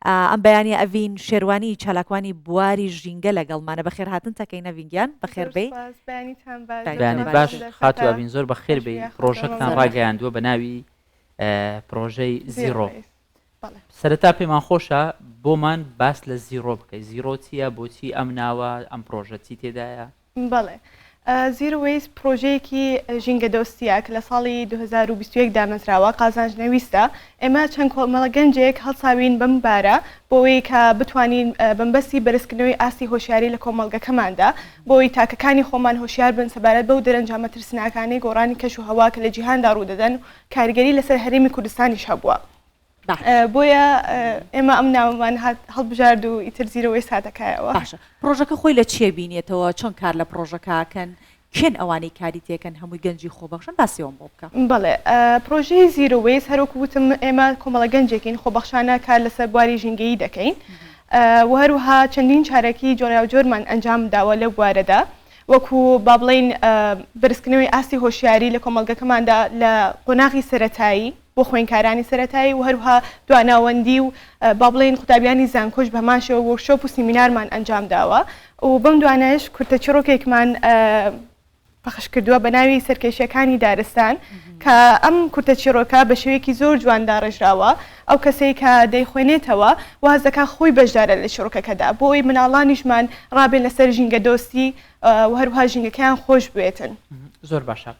ئەم بەیانی ئەڤین شێروانی چالاکوانی بواری ژینگە لەگەڵمانە بەخێر هاتن تاکەی نەڤینگیان بەخێر بێ بەیانی باش خاتو ئەڤین زۆر بەخێر بێ پرۆژەکتان ڕاگەیاندووە بە ناوی پرۆژەی زیرۆ. سەرەتا پێمان خۆشە بۆمان باس لە زیرۆ بکەیت. زیرۆ چییە بۆچی ئەم ناوە ئەم پرۆژە چی تێدایە؟ بەڵێ زیرۆ وێست پرۆژەیەکی ژینگە دۆستیە کە لە ساڵی 2021 دامەزراوە قازانجنەویستە. ئێمە چەند کۆمەڵە گەنجێک هەڵساوین بەم بارە بۆەوەی کە بتوانین بەمبەستی بەرزکردنەوەی ئاستی هۆشیاری لە کۆمەڵگەکەماندا بۆی تاکەکانی خۆمان هۆشیار بن سەبارەت بەو دەرەنجامە ترسناکانی گۆڕانی کەش و هەوا کە لە جیهاندا ڕوودەدەن و کاریگەری لەسەر هەرێمی کوردستانیش هەبووە. بۆیە ئێمە ئەم ناومان هەڵبژارد و ئیتر زیرۆی سادەکایەوە. باشە پرۆژەکە خۆی لە چیە بینێتەوە چۆن کار لە پرۆژەکەکەن کێن ئەوانەی کاری تێکەن هەمووی گەنجی خۆبەخشن باسیەوەم بۆ بکە. بڵێ پرۆژەی زیرۆوەیس هەروکو وتم ئێمە کۆمەڵە گەنجێکین خۆبەخشانە کار لەسەر بواری ژینگەیی دەکەین و هەروها چەندین چارەکی جۆرا و جۆرمان ئەنجام داوە لە بوارەدا وەکو با بڵین بەرزکردنەوەی ئاستی هۆشیاری لە کۆمەڵگەکەماندا لە قۆناغی سەرەتایی بۆ خوێنکارانی سەرەتایی و هەروها دواناوەندی و با بڵین قوتابیانی زانکۆش بەماشەوە وەرکشۆپ و سیمینارمان ئەنجام داوە و بەم دوانایش کورتە چڕۆکێکمان پەخش کردووە بە ناوی سەرکێشیەکانی دارستان کە ئەم کورتە چیرۆکە بە شێوەیەکی زۆر جواندا ڕێژراوە ئەو کەسەی کە دەیخوێنێتەوە واز دەکات خۆی بەشدارە لە چیرۆکەکەدا بۆی مناڵانیشمان ڕابێن لەسەر ژینگە دۆستی و هەروها ژینگەکەیان خۆش بێتن. زۆر باشە.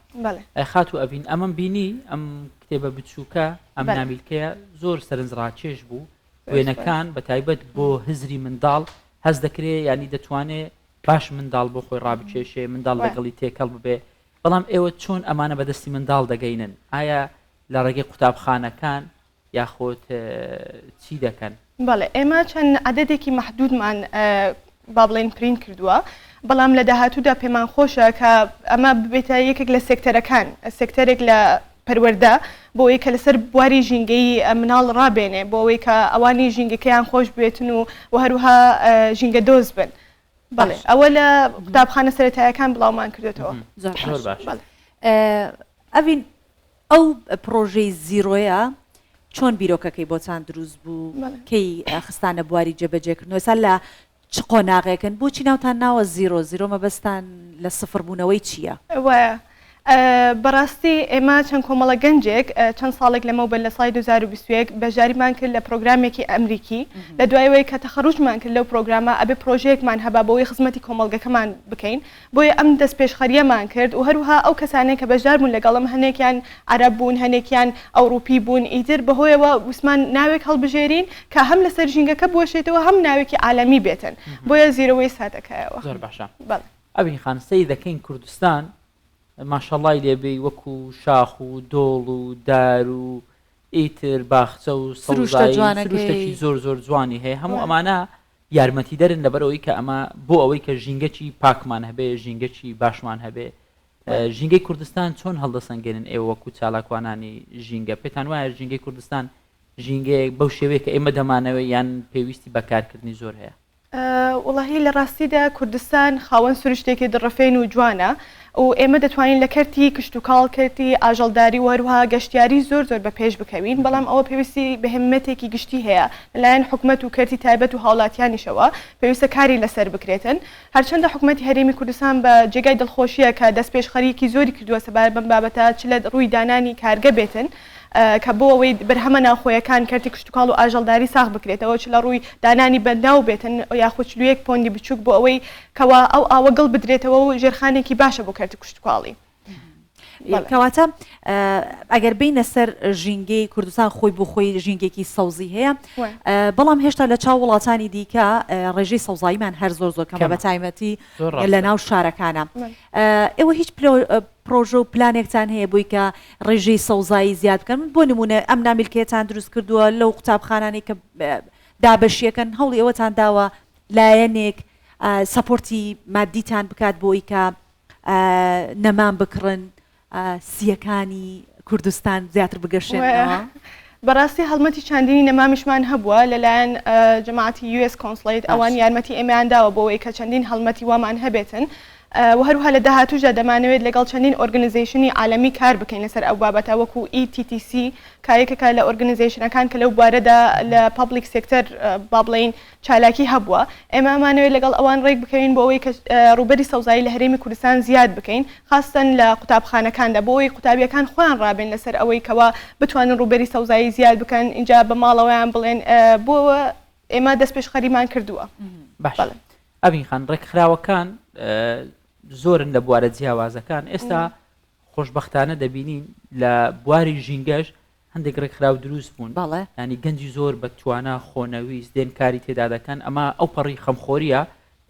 خاتو ئەڤین ئەمەم بینی ئەم کتێبە بچووکە ئەم نامیلکەیە زۆر سەرنجڕاکێش بوو وێنەکان بە تایبەت بۆ هزری منداڵ هەز دەکرێت ینی دەتوانێت باش منداڵ بۆ خۆی ڕابکێشێ منداڵ لەگەڵی تێکەڵ ببێ بەڵام ئێوە چۆن ئەمانە بەدەستی منداڵ دەگەینن ئایا لە ڕێگەی قوتابخانەکان یاخۆت چی دەکەن؟ بەڵێ ئێمە چەند عەدەدێکی مەحدودمان با بڵێن پرین کردووە بەڵام لە داهاتوودا پێمان خۆشە کە ئەمە ببێتە یەکێک لە سێکتەرەکان سێکتەرێک لە پەروەردە بۆ ئەوەی کە لەسەر بواری ژینگەی مناڵ ڕابێنێ بۆ ئەوەی کە ئەوانی ژینگەکەیان خۆش بێتن و هەروها ژینگە دۆز بن. بەڵێ ئەوە لە قوتابخانە سەرەتاییەکان بڵاومان کردێتەوە. زۆر باش. ئەڤین ئەو پرۆژەی زیرۆیە چۆن بیرۆکەکەی بۆتان دروست بوو کەی خستانە بواری جێبەجێکردنەوە سا لە چ قۆناغێکن بۆچی ناوتان ناوە زیرۆ مەبەستان لە سفربوونەوەی چییە؟ وایە بەڕاستی ئێمە چەند کۆمەڵە گەنجێک چەند ساڵێک لەمەوبەر لە سای 2021 بەژاریمان کرد لە پرۆگرامێکی ئەمریکی لە دوایەوەی کە تەخەڕوجمان کرد لەو پرۆگرامە ئەبێ پرۆژەیەکمان هەبا بۆی خزمەتی کۆمەڵگەکەمان بکەین بۆیە ئەم دەست پێشخەریەمان کرد و هەروها ئەو کەسانێک کە بەشدار بوون لەگەڵم هەنێکیان عەرەب بوون هەنێکیان ئەوروپی بوون ئیتر بەهۆیەوە وسمان ناوێک هەڵبژێرین کە هەم لەسەر ژینگەکە بۆشێتەوە هەم ناوێکی عالەمی بێتن بۆیە زیرۆی سادەکایەوە. زۆر باشە. ئەڤین خان سەیدەکەین کوردستان ماشەڵای لێبێ وەکو شاخ و دۆڵ و دار و ئیتر باخچە و سروشتێکی زۆر جوانی هەیە هەموو ئەمانە یارمەتی دەرن لەبەرەوەی کە ئەمە بۆ ئەوەی کە ژینگەکی پاکمان هەبێ ژینگەکی باشمان هەبێ. ژینگەی کوردستان چۆن هەڵدەسەنگێنن ئێوە وەکو چالاکوانانی ژینگە پێتان وایە ژینگەی کوردستان ژینگەیەک بەو شێوەیە کە ئێمە دەمانەوە یان پێویستی بەکارکردنی زۆر هەیە؟ وڵاهی لە ڕاستیدا کوردستان خاوەن سروشتێکی دڕەفێن و جوانە و ئێمە دەتوانین لە کەرتی کشت و کاڵکەتی ئاژەڵداری و هەروها گەشتیاری زۆر بە پێش بکەوین بەڵام ئەوە پێویستی بەهمەتێکی گشتی هەیە لەلایەن حکومەت و کەرتی تایبەت و هاوڵاتیانیشەوە پێویستە کاری لەسەر بکرێتن هەرچەندە حکومەتی هەرێمی کوردستان بە جێگای دڵخۆشیە کە دەست پێشخەریکی زۆری کردووە سەبارەت بەم بابەتە چ لە ڕووی دانانی کارگە بێتن کە بۆ ئەوەی بەرهەمە ناوخۆیەکان کەرتی کشتتوکاڵ و ئاژەڵداری ساغ بکرێتەوە چ لە ڕووی دانانی بەنداو بێتن یاخۆچلوەیەک پۆندی بچووک بۆ ئەوەی کەوا ئەو ئاوە گڵ بدرێتەوە و ژێرخانێکی باشە بۆ کەرتی کشتتوکاڵی. کەواتە ئەگەر بینە سەر ژینگەی کوردستان خۆی بۆ خۆی ژینگێکی سەوزی هەیە بەڵام هێشتا لە چاو وڵاتانی دیکە ڕێژەی سەوزاییمان هەر زۆر کەمە بە تایبەتی لە ناو شارەکانە. ئێوە هیچ پرۆژە و پلانێکتان هەیە بۆی کە ڕێژەی سەوزایی زیاد بکەن بۆ نمونە ئەم نامیلکێتان دروست کردووە لەو قوتابخانانی کە دابەشیەکەن هەوڵی ئێوەتان داوە لایەنێک سەپۆرتی مادیتان بکات بۆی کە نەمان بکڕن سیەکانی کوردستان زیاتر بگەشێنەوە؟ بەڕاستی هەڵمەتی چاندنی نەمامیشمان هەبووە لەلایەن جەماعەتی US کۆنسڵیت ئەوان یارمەتی ئێمەیان داوە بۆ ئەوەی کە چەندین هەڵمەتی وامان هەبێتن و هەروها لە داهاتوودا دەمانەوێت لەگەڵ چەندین ئۆرگنایزیشنی عالەمی کار بکەین لەسەر ئەو بابەتە وەکو ETTC کایەکێکە لە ئۆرگنایزیشنەکان کە لەو بوارەدا لە پابلیک سێکتەر با بڵێن چالاکی هەبووە ئێمە ئەمانەوێت لەگەڵ ئەوان ڕێک بکەین بۆ ئەوەی کە ڕوبەری سەوزایی لە هەرێمی کوردستان زیاد بکەین خاستن لە قوتابخانەکاندا بۆ ئەوەی قوتابیەکان خۆیان ڕابێن لەسەر ئەوەی کەوا بتوانن ڕوبەری سەوزایی زیاد بکەن اینجا بە ماڵەوەیان بڵێن بۆ ئێمە دەست پێش خەریمان کردووە. باش ئەبین خان ڕێکخراوەکان زۆرن لە بوارە جیاوازەکان ئێستا خۆشبەختانە دەبینین لە بواری ژینگەش هەندێک ڕێکخراو دروست بوون ینی گەنجی زۆر بە توانە خۆنەویست دێن کاری تێدا دەکەن ئەمە ئەو پەڕی خەمخۆریە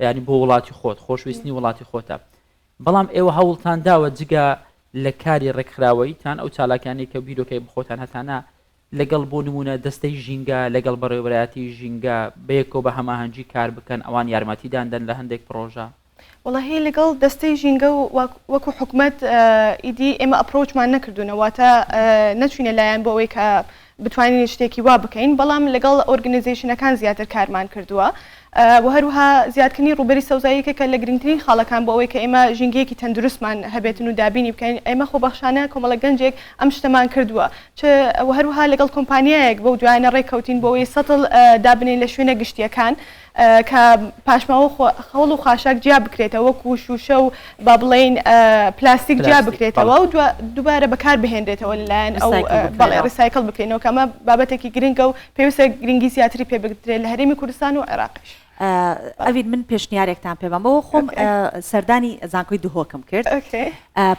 ینی بۆ وڵاتی خۆت خۆشویستنی وڵاتی خۆتە بەڵام ئێوە هەوڵتان داوە جگە لە کاری ڕێکخراوەیتان ئەو چالاکانی کە بیرۆکەی بخۆتان هەتانە لەگەڵ بۆ نمونە دەستەی ژینگە لەگەڵ بەڕێوەبەرایەتی ژینگە بەیەکەوە بە هەماهەنگی کار بکەن ئەوان یارمەتیداندەن لە هەندێک پرۆژە وڵی لەگەڵ دەستەی ژینگە و وەکو حکوومەت ئیدی ئێمە ئەپرۆچمان نەکردوونەوەتە نەچوینە لایەن بۆ ئەوەی کە بتوانین شتێکی وا بکەین بەڵام لەگەڵ ئۆرگنایزیشنەکان زیاتر کارمان کردووە و هەروها زیادکردنی ڕوبەری سەوزاییەکە کە لە گرنگترین خاڵەکان بۆ ئەوەی کە ئێمە ژینگەیەکی تەندروستمان هەبێتن و دابینی بکەین ئێمە خۆبەخشانە کۆمەڵە گەنجێک ئەم شتەمان کردووە هەروها لەگەڵ کۆمپانیایەک بەو دوایانە ڕێککەوتین بۆ ئەوەی سەتڵ دابنین لە شوێنە گشتیەکان کە پاشماوە خەوڵ و خاشاک جیا بکرێتەوە وەکو شوشە و با بڵێن پلاستیک جیا بکرێتەوە و دووبارە بەکار بهێنرێتەوە لەلایەن ئەو بەڵێ ڕیسایکڵ بکەینەوە کە ئەمە بابەتێکی گرنگە و پێویستە گرنگی زیاتری پێ بگرێت لە هەرێمی کوردستان و عێراقیش. ئەوید من پێشنیارێکتان پێ بەم بەوە خۆم سەردانی زانکۆی دهۆکم کرد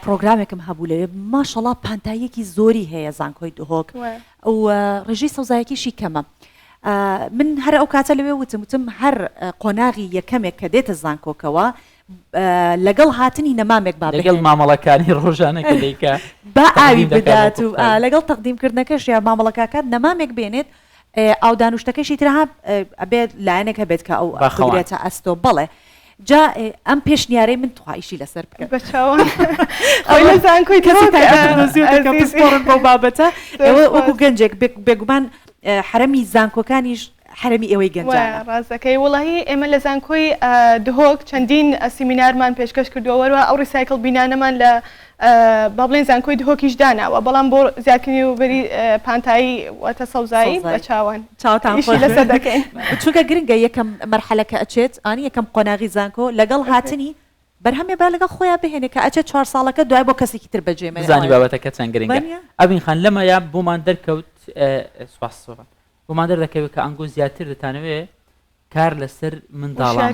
پرۆگرامێکم هەبوو لەوێ ماشەڵا پانتاییەکی زۆری هەیە زانکۆی دهۆک و ڕێژەی سەوزایەکیشی کەمە من هەر ئەو کاتە لەوێ وتم هەر قۆناغی یەکەمێک کە دێتە زانکۆکەوە لەگەڵ هاتنی نەمامێک لەگەڵ مامەڵەکانی ڕۆژانەکە دیکە با ئاوی بدات و لەگەڵ تەقدیمکردنەکەش یا مامەڵەکەکات نەمامێک بێنێت ئەو دانوشتەکەشی ترها ئەبێت لایەنێک هەبێت کە ئەو بێتە ئەستۆ بەڵێ جا ئەم پێشنیارەی من توایشی لەسەر بکە بەچاوە زانکۆی بۆ بابەتە ئێوە وەکو گەنجێک بێگومان حرەمی زانکۆکانیش حرەمی ئێوەی گەنجانە ڕاستەکەی وڵی ئێمە لە زانکۆی دهۆک چەندین سیمینارمان پێشکەش کردووەوەوە ئەو ریسایکل بینانەمان لە با بڵێن زانکۆی دهۆکیش داناوە بەڵام بۆ زیادکردنی و بەری پانتایی واتە سەوزایی بە چاوان لەسەر دەکەین چونکە گرنگە یەکەم مەرحەلەکە ئەچێت ئانی یەکەم قۆناغی زانکۆ لەگەڵ هاتنی بەرهەمێ با لەگەڵ خۆیان بهێنێ کە ئەچێت 4 ساڵەکە دوای بۆ کەسێکی تر بەجێمە زانی بابەتەکە چەند گرنگە ئەبین خان لەمەیە بۆمان دەرکەوت بۆمان دەردەکەوێت کە ئەنگۆ زیاتر دەتانەوێ کار لەسەر منداڵان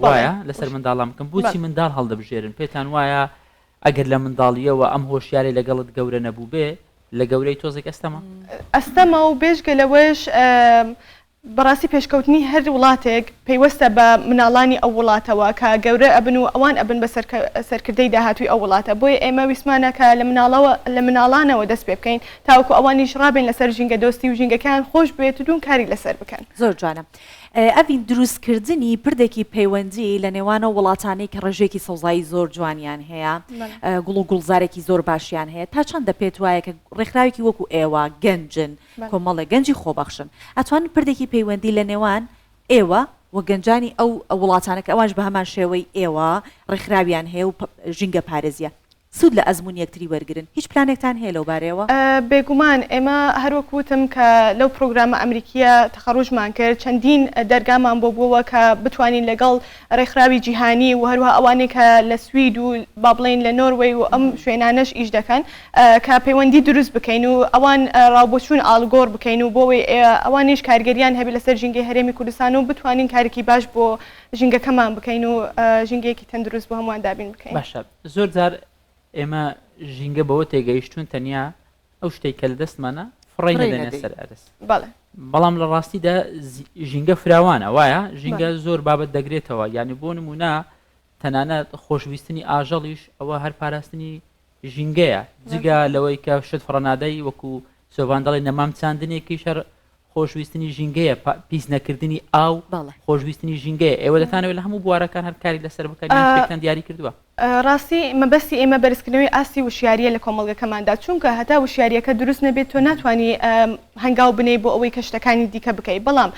وایە لەسەر منداڵان بکەم بۆچی منداڵ هەڵدەبژێرن پێتان وایە ئەگەر لە منداڵیەوە ئەم هۆشیاری لەگەڵت گەورە نەبوو بێ لە گەورەی تۆزێک ئەستەمە و بێژگە لەوەش بەڕاستی پێشکەوتنی هەر وڵاتێک پێیوەستە بە مناڵانی ئەو وڵاتەوە کە گەورە ئەبن و ئەوان ئەبن بە سەرکردەی داهاتووی ئەو وڵاتە بۆیە ئێمە ویسمانەکە لە مناڵانەوە دەست پێ بکەین تاوەکو ئەوانیش ڕابێن لەسەر ژینگە دۆستی و ژینگەکان خۆش بێت و دوون کاری لەسەر بکەن. زۆر جوانە. ئەڤین دروستکردنی پردێکی پەیوەندی لە نێوانە وڵاتانەی کە ڕێژێکی سەوزایی زۆر جوانیان هەیە گوڵ و گوڵزارێکی زۆر باشیان هەیە تا چەندە پێت وایە کە ڕێکخراوێکی وەکو ئێوە گەنجن کۆمەڵە گەنجی خۆبەخشن ئەتوانن پردێکی پەیوەندی لە نێوان ئێوە و گەنجانی ئەو وڵاتانەکە ئەوانش بە هەمان شێوەی ئێوە ڕێکخراویان هەیە و ژینگە پارێزیە سود لە ئەزمون یەکتری وەرگن هیچ پلانێکتان هەیە لەو بارەوە بێگومان ئێمە هەروەکوتم کە لەو پرۆگرامە ئەمریکیە تەخەڕوژمان کرد چەندین دەرگامان بۆ بووە کە بتوانین لەگەڵ ڕێکخراوی جیهانی و هەروها ئەوانەی کە لە سوید و با بڵێن لە نۆروەی و ئەم شوێنانەش ئیش دەکەن کە پەیوەندی دروست بکەین و ئەوان ڕاوبۆچوون ئالگۆر بکەین و بۆی ئەوانیش کارگەریان هەبێت لەسەر ژینگەی هەرێمی کوردستان و بتوانین کارێکی باش بۆ ژینگەکەمان بکەین و ژینگەیەکی تەندروست بۆ هەمووان دابین بکەین. باشە زۆر جار ئێمە ژینگە بەوە تێگەیشتون تەنیا ئەو شتێک کە لە دەستمانە فڕی نەدەنێت سەر ئەدەست بەڵام لە ڕاستیدا ژینگە فراوانە وایە ژینگە زۆر بابەت دەگرێتەوە یعنی بۆ نمونە تەنانەت خۆشویستنی ئاژەڵیش ئەوە هەر پاراستنی ژینگەیە جگە لەوەی کە شت فڕەنادەی وەکو سۆڤاندەڵی نەمام چاندنێکی شەر خۆشویستنی ژینگەیە پیس نەکردنی ئاو خۆشویستنی ژینگەیە ئێوە دەتانەوێت لە هەموو بوارەکان هەر کاری لەسەر بکەن دیاری کردووە ڕاستی مەبەستی ئێمە بەرزکردنەوەی ئاستی وشیاریە لە کۆمەڵگەکەماندا چونکە هەتا وشیاریەکە دروست نەبێت تۆ ناتوانانی هەنگاو بنەی بۆ ئەوەی کە شتەکانی دیکە بکەیت بەڵام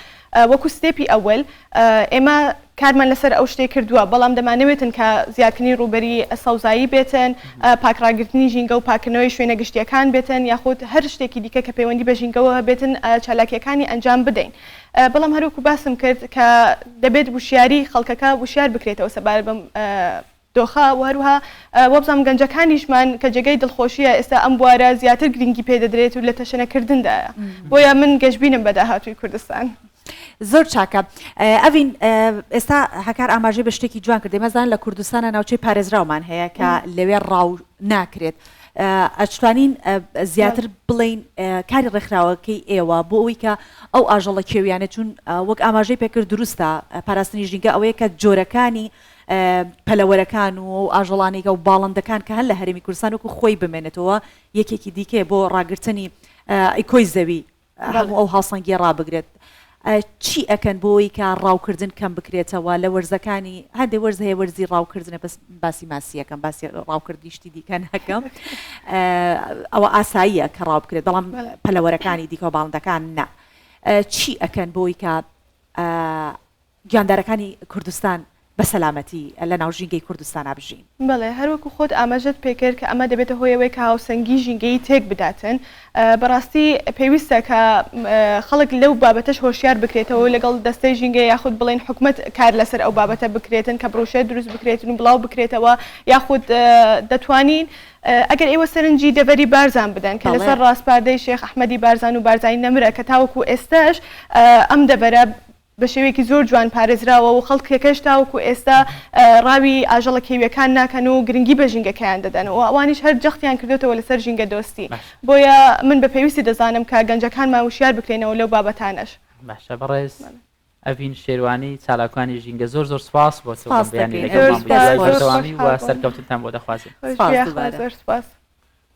وەکو ستێپی ئەوەل ئێمە کارمان لەسەر ئەو شتێک کردووە بەڵام دەمانەوێتن کە زیادکردنی ڕوبەری سەوزایی بێتن پاکڕاگررتنی ژینگە و پاکردنەوەی شوێنە گشتیەکان بێتن یاخود هەر شتێکی دیکە کە پەیوەندی بە ژینگەوە بێتن چالاکیەکانی ئەنجام بدەین بەڵام هەروکو باسم کرد کە دەبێت وشیاری خەڵکەکە وشیار بکرێتەوە سەبارە بەم دۆخە و هەروها وەبزانم گەنجەکانیشمان کە جێگەی دڵخۆشیە ئێستا ئەم بوارە زیاتر گرنگی پێدەدرێت و لە تەشەنەکردندایە بۆیە من گەشتبینم بە داهاتووی کوردستان. زۆر چاکە ئەڤین ئێستا هەکار ئاماژەی بە شتێکی جوان کردی مەزان لە کوردستانە ناوچەی پارێزراومان هەیە کە لەوێ ڕاو ناکرێت ئەتوانین زیاتر بڵین کاری ڕێکخراوەکەی ئێوە بۆ ئەوەی کە ئەو ئاژەڵە کێویانە چون وەک ئاماژەی پێکرد دروستە پاراستنی ژینگە ئەوەیە کە جۆرەکانی پەلەوەرەکان و ئاژەڵانێکە و باڵندەکان کە هەر لە هەرێمی کوردستان وەکو خۆی بمێنێتەوە یەکێکی دیکە بۆ ڕاگررتنی ئیکۆی زەوی هەموو ئەو هاوسەنگی ڕابگرێت. چی ئەکەن بۆی کە ڕاوکردن کەم بکرێتەوە لە وەرزەکانی هەندێک وەرز هەیە وەرزی ڕاوکردنە بەس باسی ماسیەکەم باسی ڕاوکردی شتی دیکە نەکەم ئەوە ئاساییە کە ڕاو بکرێت بەڵام پەلەوەرەکانی دیکە و باڵندەکان نا چی ئەکەن بۆی کە گیاندارەکانی کوردستان بە سەلامەتی لە ناو ژینگەی کوردستان بژین. بەڵێ هەروەکو خۆت ئاماژەت پێکرد کە ئەمە دەبێتە هۆیەوەی کە هاوسەنگی ژینگەی تێک بداتن بەڕاستی پێویستە کە خەڵک لەو بابەتەش هۆشیار بکرێتەوە لەگەڵ دەستەی ژینگە یاخود بڵێن حکومت کار لەسەر ئەو بابەتە بکرێتن کە بڕۆشێ دروست بکرێتن و بڵاو بکرێتەوە یاخود دەتوانین ئەگەر ئێوە سەرنجی دەڤەری بارزان بدەن کە لەسەر ڕاستپاردەی شێخ ئەحمەدی بارزان و بارزانی نەمرە کە تاوەکو ئێستاش ئەم دەبەرە بە شێوەیەکی زۆر جوان پارێزراوە و خەڵکێکەش تاوەکو ئێستا ڕاوی ئاژەڵە کێویەکان ناکەن و گرنگی بە ژینگەکەیان دەدەن و ئەوانیش هەر جەختیان کردوێتەوە لەسەر ژینگە دۆستی بۆیە من بە پێویستی دەزانم کە گەنجەکانمان وشیار بکرێنەوە لەو بابەتانەش. باشە بەڕێز ئەڤین شێروانی چالاکانی ژینگە زۆر زۆر سپاس بۆ بەیانی لەگەڵمان و سەرکەوتنتان بۆ دەخوازم. زۆر سپاس.